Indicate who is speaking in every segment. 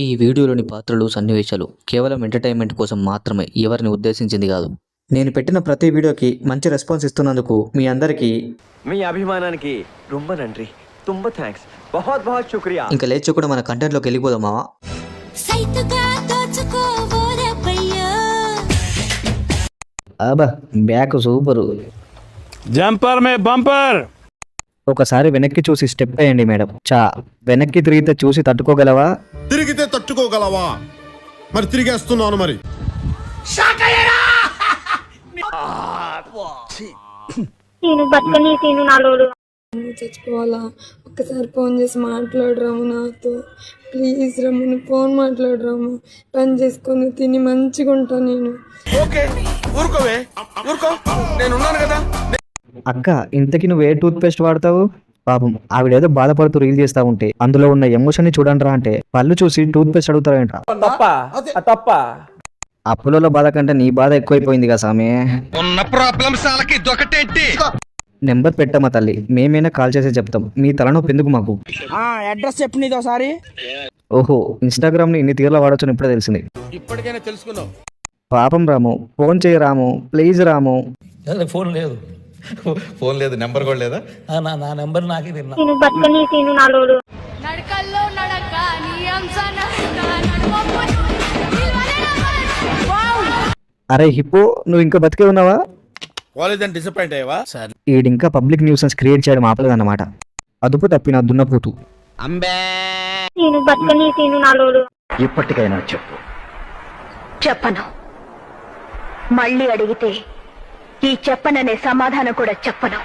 Speaker 1: ఈ వీడియోలోని పాత్రలు, సన్నివేశాలు కేవలం ఎంటర్టైన్మెంట్ కోసం మాత్రమే, ఎవరిని ఉద్దేశించింది కాదు. నేను పెట్టిన ప్రతి వీడియోకి మంచి రెస్పాన్స్ ఇస్తున్నందుకు మీ అందరికీ,
Speaker 2: మీ అభిమానానికి ரொம்ப నండి, తుంబ థాంక్స్, बहुत बहुत शुक्रिया.
Speaker 1: ఇంకా లేచి కూడా మన కంటెంట్లోకి వెళ్ళిపోదామా? అబ్బా బ్యాక్ సూపరు.
Speaker 3: జంపర్ మే బంపర్.
Speaker 1: ఒకసారి వెనక్కి చూసి స్టెప్ వేయండి మేడం. వెనక్కి తిరిగితే చూసి తట్టుకోగలవా?
Speaker 4: తిరిగితే తట్టుకోగలవా? మరి తిరిగేస్తున్నాను మరి.
Speaker 5: నేను బతకని తిను నాలోడు చచ్చిపోవాలా? ఒక్కసారి ఫోన్ చేసి మాట్లాడరాము నాతో, ప్లీజ్ రమ్ము, ఫోన్ మాట్లాడరాము, పని చేసుకొని తిని మంచిగా ఉంటా నేను.
Speaker 1: అక్క, ఇంతకి నువ్వు ఏ టూత్ పేస్ట్ వాడతావు? పాపం ఆవిడేదో బాధపడుతూ రీల్ చేస్తా ఉంటే అందులో ఉన్న ఎమోషన్ ని చూడండిరా అంటే పళ్ళు చూసి టూత్ పేస్ట్ అడుగుతారంట.
Speaker 2: తప్ప
Speaker 1: అప్పులలో బాధ కంటే నీ బాధ ఎక్కువైపోయింది కదా సామే. నెంబర్ పెట్టమ్మా తల్లి, మేమైనా కాల్ చేసి చెప్తాం. మీ తలనొప్పి ఎందుకు మాకు?
Speaker 6: అడ్రస్ చెప్పు నీది ఒకసారి.
Speaker 1: ఓహో, ఇన్స్టాగ్రామ్ ని ఇన్ని తీరులో వాడొచ్చని ఇప్పుడే తెలిసింది.
Speaker 6: ఇప్పటికైనా తెలుసుకున్నావు.
Speaker 1: పాపం రాము, ఫోన్ చేయి రాము, ప్లీజ్ రాము.
Speaker 7: ఫోన్ లేదు, నెంబర్ కూడా లేదా?
Speaker 3: నా నెంబర్ నాకే తిన్నా.
Speaker 5: నేను బతకని తిను నాలోడు.
Speaker 8: నడకల్లో నడక నీ అంశన
Speaker 1: అరే హిప్పో, నువ్వు ఇంకా బతికే ఉన్నావా?
Speaker 6: కాలేజ్ డిసప్పాయింట్ అయ్యావా?
Speaker 1: ఈడింకా పబ్లిక్ న్యూసెన్స్ క్రియేట్ చేయడం ఆపలేదన్నమాట. అదుపు తప్పిన దున్నపోతు.
Speaker 5: నేను బతకని తిను నాలోడు.
Speaker 9: ఇప్పటికైనా చెప్పు. చెప్పను. మళ్ళీ అడిగితే ఈ చెప్పననే సమాధానం కూడా చెప్పను.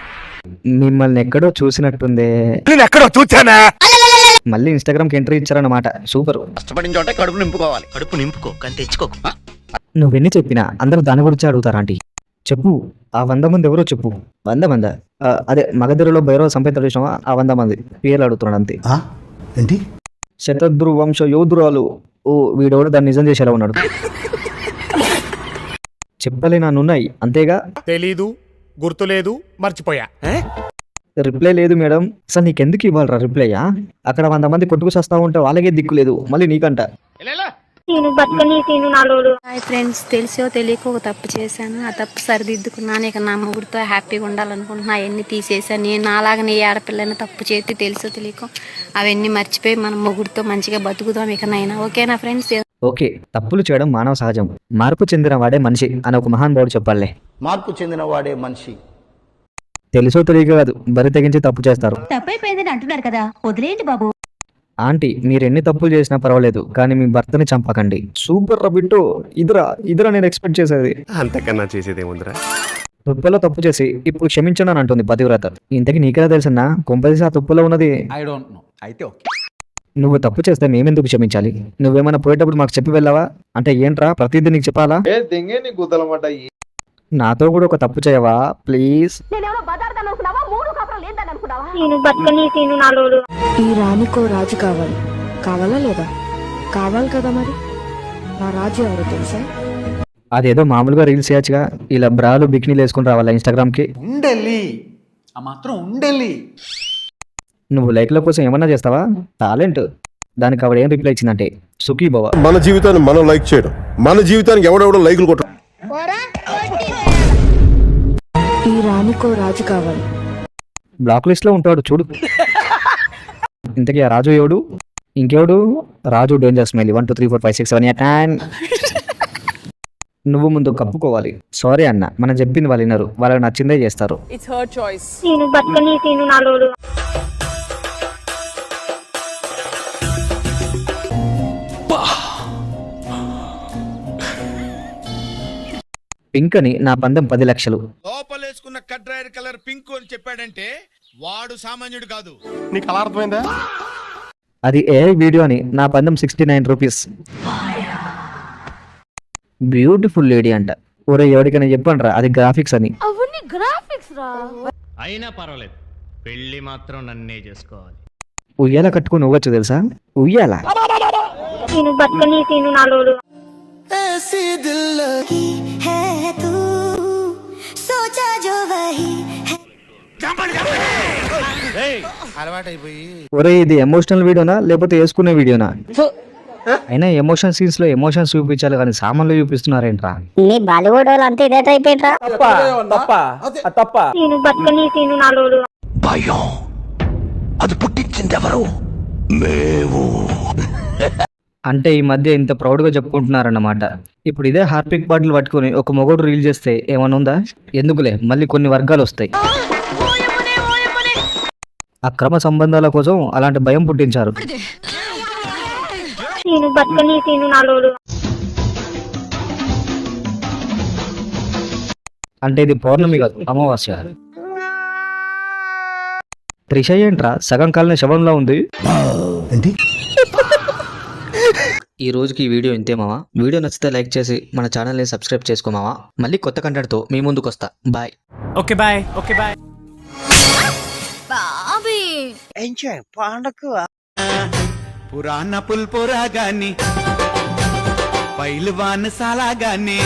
Speaker 1: మిమ్మల్ని ఎక్కడో చూసినట్టుందే.
Speaker 6: ఎక్కడో చూచానా?
Speaker 1: మళ్ళీ ఇన్స్టాగ్రామ్ కి ఎంట్రీ ఇచ్చారన్నమాట. సూపర్.
Speaker 7: కష్టపడిన చోట కడుపు నింపుకోవాలి. కడుపు నింపుకో కానీ తెచ్చుకోకు.
Speaker 1: నువ్వెన్ని చెప్పినా అందరూ దాని గురించి అడుగుతారా ఆంటీ? చెప్పు, ఆ 100 మంది ఎవరో చెప్పు. 100 మంది? అదే మగధీరలో భైరవ సంపేత చూసినావా? ఆ 100 మంది పేర్లు అడుగుతున్నాడు అంతే.
Speaker 4: ఏంటి?
Speaker 1: శతద్రు వంశ యోధురాలు. ఓ, వీడెవడు దాన్ని నిజం చేసేలా ఉన్నాడు. చెప్పలే నాన్నున్నాయి అంతేగా.
Speaker 6: తెలీదు, గుర్తులేదు, మర్చిపోయా.
Speaker 1: రిప్లై లేదు మేడం. అసలు నీకెందుకు ఇవ్వాలరా రిప్లైయా? అక్కడ 100 మంది కొట్టుకు చేస్తా ఉంటే వాళ్ళకే దిక్కు లేదు, మళ్ళీ నీకంట.
Speaker 5: నేను బతకని తిను నాలోడు.
Speaker 8: హాయ్ ఫ్రెండ్స్, తెలిసో తెలియక ఒక తప్పు చేశాను. ఆ తప్పు సరిదిద్దుకున్నాను. ఇక నా మొగుడితో హ్యాపీగా ఉండాలనుకుంటున్నా. అవన్నీ తీసేసాను. నేను నాలాగా నీ ఆడపిల్లైనా తప్పు చేతి తెలుసో తెలియకో అవన్నీ మర్చిపోయి మన మొగుడితో మంచిగా బతుకుదాం ఇకనైనా. ఓకేనా ఫ్రెండ్స్?
Speaker 1: ఓకే, తప్పులు చేయడం మానవ సహజం. మార్పు చెందిన వాడే మనిషి అని ఒక మహానుభావుడు చెప్పాలే.
Speaker 7: మార్పు చెందిన వాడే మనిషి.
Speaker 1: తెలుసో తెలియక కాదు, బరి తెగించి తప్పు చేస్తారు.
Speaker 9: తప్పైపోయిందని అంటున్నారు కదా, వదిలేయండి బాబు.
Speaker 1: ఆంటీ, మీరు ఎన్ని తప్పులు చేసినా పర్వాలేదు, కానీ మీ భర్తని చంపకండి. సూపర్ రబిట్టు. ఇదిరా నేను ఎక్స్పెక్ట్ చేసేది.
Speaker 4: అంతకన్నా చేసేదేముందిరా?
Speaker 1: తుప్పలో తప్పు చేసి ఇప్పుడు క్షమించను అని అంటుంది పతివ్రత. ఇంతకీ నీకెలా తెలుసన్నా? కొంపదీసి ఆ తుప్పులో ఉన్నది.
Speaker 7: I don't know. అయితే ఓకే.
Speaker 1: నువ్వు తప్పు చేస్తే మేమెందుకు క్షమించాలి? నువ్వేమైనా పోయేటప్పుడు మాకు చెప్పి వెళ్ళావా? అంటే ఏంట్రా ప్రతిదీ నీకు చెప్పాలా? నాతో కూడా ఒక తప్పు చేయవా ప్లీజ్?
Speaker 5: నేను బతకని తిను నాలోడు.
Speaker 10: ఈ రాణికో రాజు కావాలి. కావాలా లేదా? కావాలి కదా మరి. నా రాజు ఎవరో తెలుసా?
Speaker 1: అదేదో మామూలుగా రీల్స్ చేయొచ్చుగా. ఇలా బ్రాలు బికినీలు వేసుకుని రావాలా ఇన్స్టాగ్రామ్ కి?
Speaker 7: ఉండెల్లి ఆ మాత్రం ఉండెల్లి.
Speaker 1: నువ్వు లైక్ల కోసం ఏమన్నా చేస్తావా? టాలెంట్. దానికి ఆవిడ ఏం రిప్లై ఇచ్చిందంటే, సుఖీ భవ.
Speaker 4: మన జీవితాన్ని మనం లైక్ చేయడం, మన జీవితానికి ఎవడెవడో లైకులు కొట్టడం.
Speaker 10: ఈ రాణికో రాజు కావాలి.
Speaker 1: బ్లాక్ లిస్ట్ లో ఉంటాడు చూడు. ఇంతకీ ఆ రాజు ఎవడు? ఇంకెవడు? రాజు డేంజర్ స్మైల్. 1 2 3 4 5 6 7 8 9. నువ్వు ముందు కప్పుకోవాలి. సారీ అన్న, మనం చెప్పింది వాళ్ళు వినరు. వాళ్ళకి నచ్చిందే చేస్తారు.
Speaker 5: నేను బతకని తిను నాలోడు.
Speaker 1: పింక్ అని నా పందెం 10 లక్షలు.
Speaker 6: లోపలేసుకున్న కడ్రాయర్ కలర్ పింక్ అని చెప్పాడంటే వాడు సామాన్యుడు కాదు.
Speaker 4: నీకు అలా అర్థమైందా?
Speaker 1: అది ఏ వీడియో అని నా పందెం 69 రూపీస్. బ్యూటిఫుల్ లేడీ అంట. ఒరే ఎవరికైనా చెప్పండి రా, అది గ్రాఫిక్స్ అని.
Speaker 8: అవన్నీ గ్రాఫిక్స్ రా.
Speaker 3: అయినా పర్వాలేదు, పెళ్లి మాత్రం నన్నే చేసుకోవాలి.
Speaker 1: ఉయ్యాల కట్టుకుని ఊగచ్చు తెలుసా? ఉయ్యాల.
Speaker 5: నేను బతకని తిను నాలోడు.
Speaker 6: అలవాటైపోయి
Speaker 1: ఒరే ఇది ఎమోషనల్ వీడియోనా లేకపోతే వేసుకునే వీడియోనా? అయినా ఎమోషన్ సీన్స్ లో ఎమోషన్స్ చూపించాలి కానీ సామాన్లు చూపిస్తున్నారేంట్రా?
Speaker 8: నీ బాలీవుడ్ వాళ్ళు అంతా ఇదే టైప్ ఏంట్రా?
Speaker 5: నేను బతకని తిను నాలోడు.
Speaker 7: భయం అది పుట్టించింది ఎవరు? మేము.
Speaker 1: అంటే ఈ మధ్య ఇంత ప్రౌడ్ గా చెప్పుకుంటున్నారన్నమాట. ఇప్పుడు ఇదే హార్పిక్ బాటిల్ పట్టుకుని ఒక మొగోడు రీల్ చేస్తే ఏమన్నా ఉందా? ఎందుకులే, మళ్ళీ కొన్ని వర్గాలు వస్తాయి. అక్రమ సంబంధాల కోసం అలాంటి భయం పుట్టించారు.
Speaker 5: నేను బతకని తిను నాలోడు.
Speaker 1: అంటే ఇది పౌర్ణమి కాదు, అమావాస్య. త్రిష ఏంట్రా సగం కాలనీ శవంలో ఉంది? ఈ రోజుకి ఈ వీడియో ఇంతే మావా. వీడియో నచ్చితే లైక్ చేసి మన ఛానల్ని సబ్స్క్రైబ్ చేసుకో మావా. మళ్ళీ కొత్త కంటెంట్తో మీ ముందుకు వస్తా. Bye.
Speaker 3: Okay bye. Okay bye.
Speaker 6: పురాణ పుల్పురా గాని పైల్వాన్ సాలా గాని